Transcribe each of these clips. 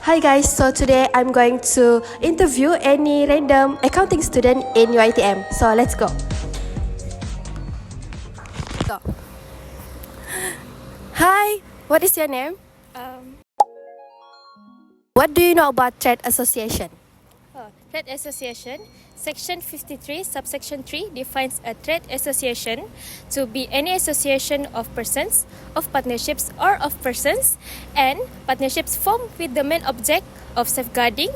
Hi guys, so today I'm going to interview any random accounting student in UiTM. So let's go. Hi, what is your name? What do you know about trade association? Trade association, Section 53, subsection 3 defines a trade association to be any association of persons, of partnerships, or of persons, and partnerships formed with the main object of safeguarding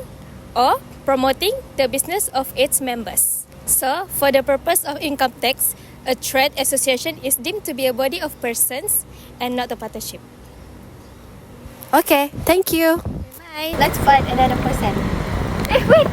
or promoting the business of its members. So, for the purpose of income tax, a trade association is deemed to be a body of persons and not a partnership. Okay, thank you. Bye. Let's find another person. Wait!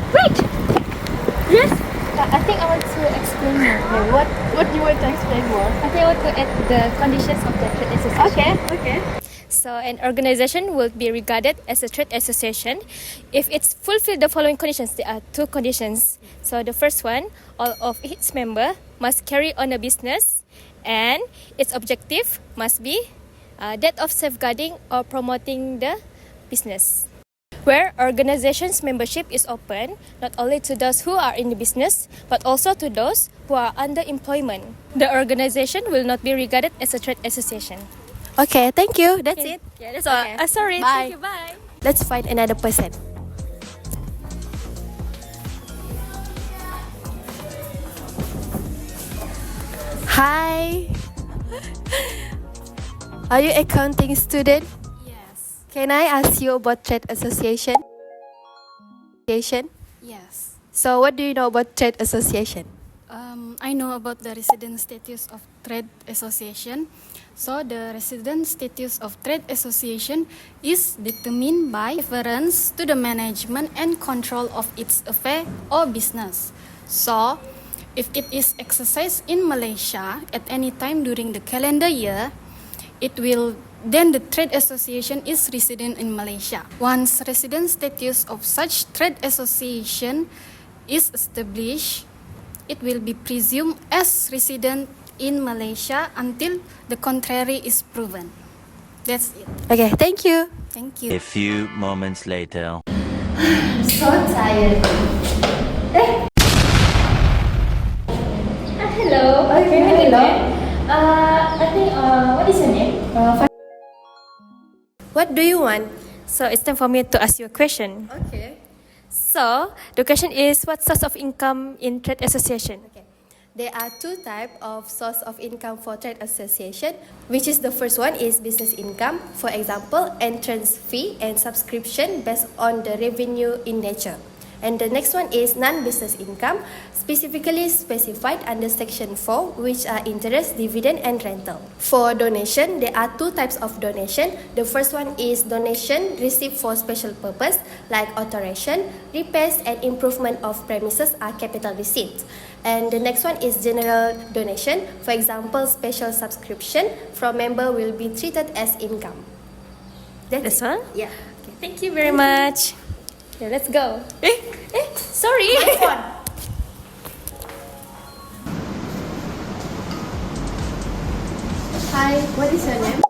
Yes. I think I want to explain more. What do you want to explain more? I think I want to add the conditions of the trade association. Okay. So, an organization will be regarded as a trade association if it's fulfilled the following conditions. There are two conditions. So, the first one, all of its members must carry on a business, and its objective must be that of safeguarding or promoting the business. Where organization's membership is open not only to those who are in the business, but also to those who are under employment. The organization will not be regarded as a trade association. Okay, thank you. That's it. Yeah, that's all. Okay. Sorry. Bye. Thank you. Bye. Let's find another person. Hi. Are you accounting student? Yes. Can I ask you about trade association? Yes. So what do you know about trade association? I know about the resident status of trade association. So the resident status of trade association is determined by reference to the management and control of its affair or business. So if it is exercised in Malaysia at any time during the calendar year, then the trade association is resident in Malaysia. Once resident status of such trade association is established, it will be presumed as resident in Malaysia until the contrary is proven. That's it. Okay, thank you. Thank A you. few moments later. I'm so tired. Hello. Hello. I think, what is your name? What do you want? So it's time for me to ask you a question. Okay. So the question is, what source of income in trade association? Okay. There are two types of source of income for trade association, which is the first one is business income. For example, entrance fee and subscription based on the revenue in nature. And the next one is non-business income, specifically specified under Section 4, which are interest, dividend, and rental. For donation, there are two types of donation. The first one is donation received for special purpose, like alteration, repairs, and improvement of premises are capital receipts. And the next one is general donation. For example, special subscription from member will be treated as income. That's all? Yeah. Okay, thank you very much. Yeah, let's go. Sorry. My phone. Hi, what is your name?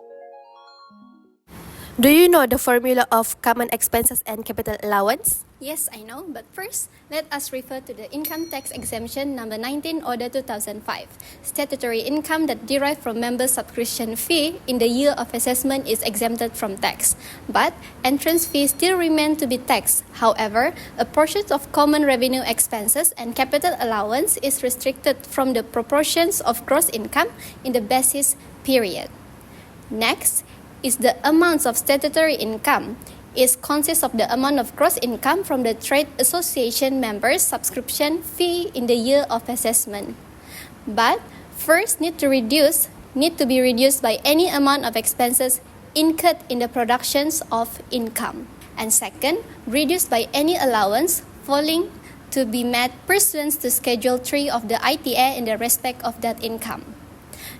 Do you know the formula of common expenses and capital allowance? Yes, I know, but first, let us refer to the Income Tax Exemption Number 19, Order 2005. Statutory income that derived from member subscription fee in the year of assessment is exempted from tax, but entrance fees still remain to be taxed. However, a portion of common revenue expenses and capital allowance is restricted from the proportions of gross income in the basis period. Next is the amounts of statutory income. It consists of the amount of gross income from the trade association members' subscription fee in the year of assessment. But first need to be reduced by any amount of expenses incurred in the productions of income. And second, reduced by any allowance falling to be made pursuant to Schedule 3 of the ITA in the respect of that income.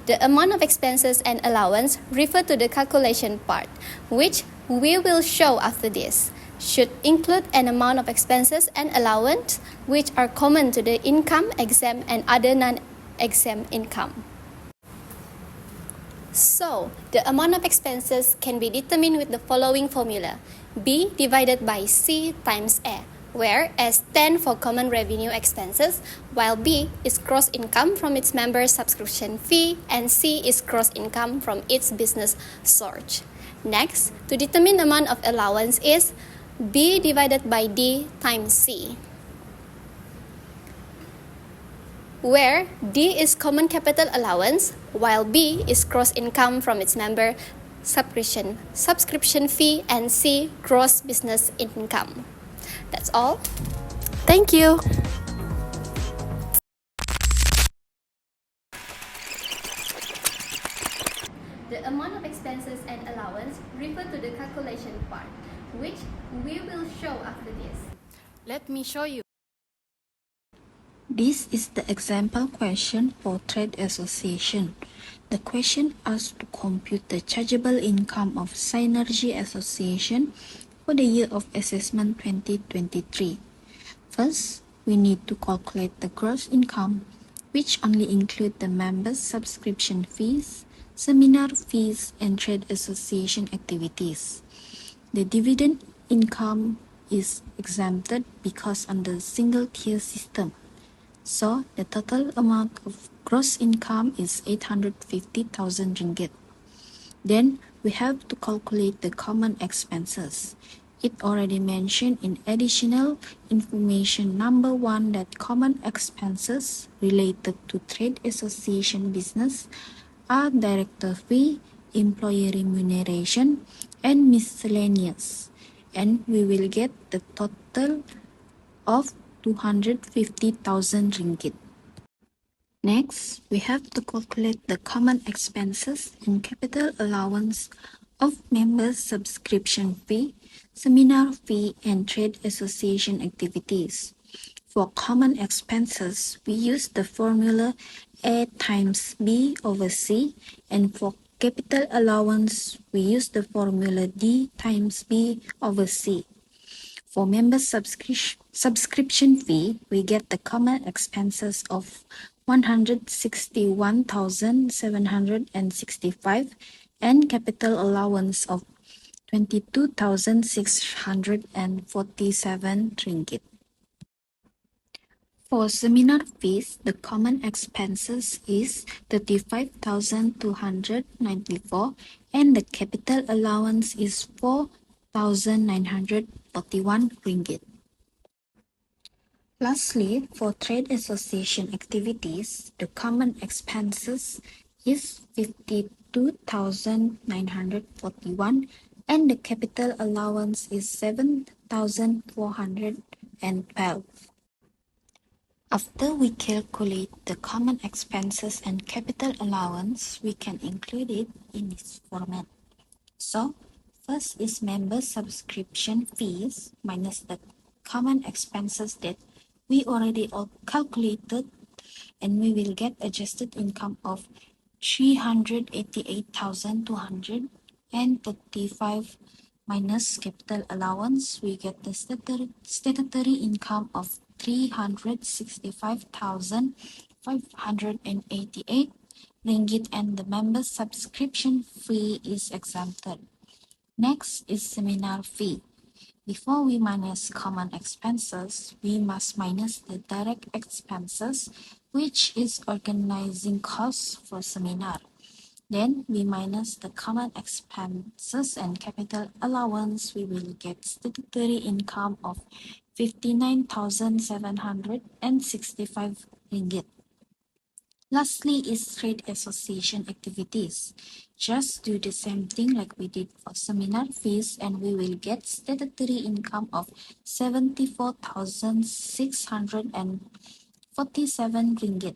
The amount of expenses and allowance refer to the calculation part, which we will show after this, should include an amount of expenses and allowance which are common to the income, exempt, and other non-exempt income. So, the amount of expenses can be determined with the following formula: B divided by C times A, where S stands for common revenue expenses, while B is gross income from its members' subscription fee, and C is gross income from its business source. Next, to determine the amount of allowance is B divided by D times C, where D is common capital allowance, while B is gross income from its member subscription fee, and C gross business income. That's all. Thank you. The amount of expenses and allowance refer to the calculation part, which we will show after this. Let me show you. This is the example question for trade association. The question asks to compute the chargeable income of Synergy Association for the year of assessment 2023. First, we need to calculate the gross income, which only include the members' subscription fees, seminar fees, and trade association activities. The dividend income is exempted because under single-tier system. So, the total amount of gross income is 850,000 ringgit. Then, we have to calculate the common expenses. It already mentioned in additional information number 1 that common expenses related to trade association business are director fee, employee remuneration, and miscellaneous. And we will get the total of 250,000 ringgit. Next, we have to calculate the common expenses and capital allowance of members' subscription fee, seminar fee, and trade association activities. For common expenses, we use the formula A times B over C, and for capital allowance, we use the formula D times B over C. For member subscription fee, we get the common expenses of 161,765 and capital allowance of 22,647 ringgit. For seminar fees, the common expenses is 35,294 and the capital allowance is 4,941 ringgit. Lastly, for trade association activities, the common expenses is 52,941 and the capital allowance is 7,412. After we calculate the common expenses and capital allowance, we can include it in this format. So, first is member subscription fees minus the common expenses that we already calculated, and we will get adjusted income of 388,235 minus capital allowance, we get the statutory income of 365,588 ringgit, and the member subscription fee is exempted. Next is seminar fee. Before we minus common expenses, we must minus the direct expenses, which is organizing costs for seminar. Then we minus the common expenses and capital allowance, we will get statutory income of 59,765 ringgit. Lastly is trade association activities. Just do the same thing like we did for seminar fees, and we will get statutory income of 74,647 ringgit.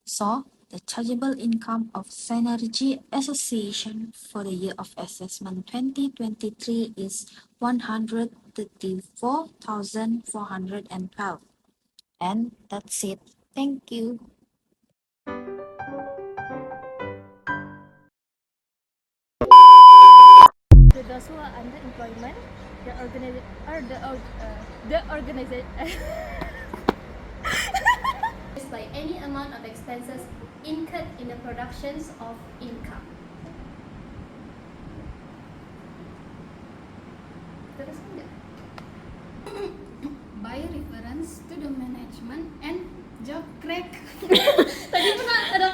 So, the chargeable income of Synergy Association for the year of assessment 2023 is 134,412. And that's it. Thank you. To those who are under employment, the organization. By any amount of expenses incurred in the productions of income. teruskan nggak? By reference to the management and job crack. Tadi pernah ada